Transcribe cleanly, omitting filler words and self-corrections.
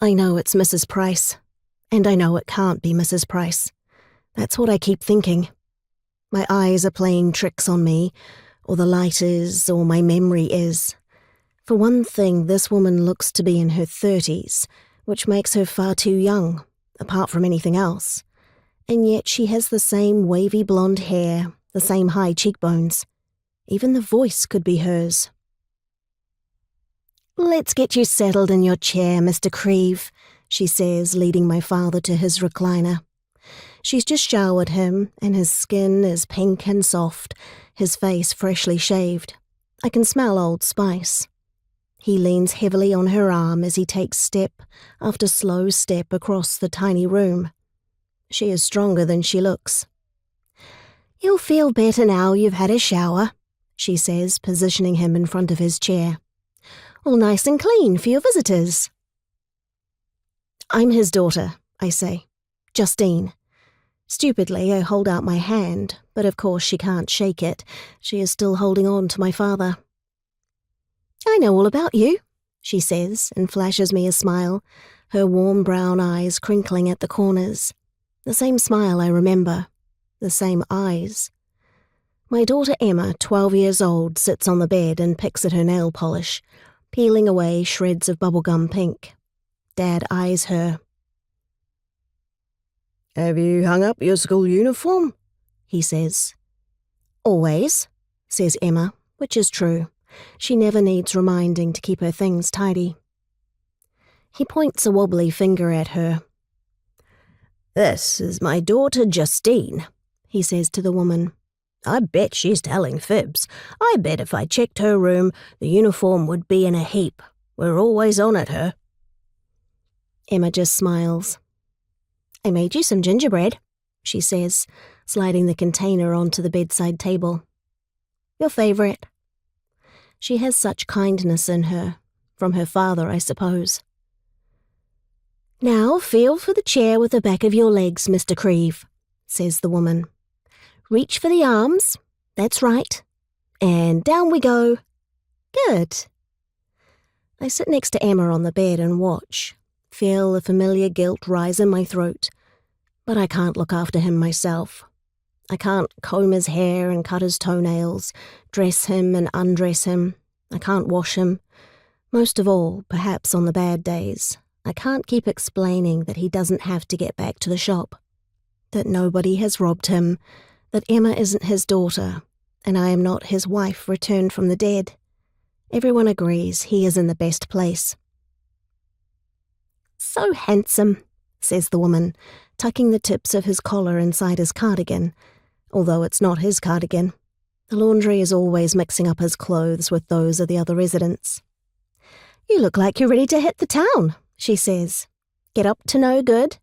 I know it's Mrs. Price, and I know it can't be Mrs. Price. That's what I keep thinking. My eyes are playing tricks on me, or the light is, or my memory is. For one thing, this woman looks to be in her 30s, which makes her far too young, apart from anything else. And yet she has the same wavy blonde hair, the same high cheekbones. Even the voice could be hers. "Let's get you settled in your chair, Mr. Creve," she says, leading my father to his recliner. She's just showered him, and his skin is pink and soft, his face freshly shaved. I can smell Old Spice. He leans heavily on her arm as he takes step after slow step across the tiny room. She is stronger than she looks. "You'll feel better now you've had a shower," she says, positioning him in front of his chair. "All nice and clean for your visitors." "I'm his daughter," I say. "Justine." Stupidly, I hold out my hand, but of course she can't shake it. She is still holding on to my father. "I know all about you," she says, and flashes me a smile, her warm brown eyes crinkling at the corners. The same smile I remember. The same eyes. My daughter Emma, 12 years old, sits on the bed and picks at her nail polish, peeling away shreds of bubblegum pink. Dad eyes her. "Have you hung up your school uniform?" he says. "Always," says Emma, which is true. She never needs reminding to keep her things tidy. He points a wobbly finger at her. "This is my daughter Justine," he says to the woman. "I bet she's telling fibs. I bet if I checked her room, the uniform would be in a heap. We're always on at her." Emma just smiles. "I made you some gingerbread," she says, sliding the container onto the bedside table. "Your favourite." She has such kindness in her, from her father, I suppose. "Now feel for the chair with the back of your legs, Mr. Creve," says the woman. "Reach for the arms. That's right. And down we go. Good." I sit next to Emma on the bed and watch, feel the familiar guilt rise in my throat. But I can't look after him myself. I can't comb his hair and cut his toenails, dress him and undress him. I can't wash him. Most of all, perhaps on the bad days, I can't keep explaining that he doesn't have to get back to the shop, that nobody has robbed him, that Emma isn't his daughter, and I am not his wife returned from the dead. Everyone agrees he is in the best place. "So handsome," says the woman, tucking the tips of his collar inside his cardigan, although it's not his cardigan. The laundry is always mixing up his clothes with those of the other residents. "You look like you're ready to hit the town," she says. "Get up to no good?"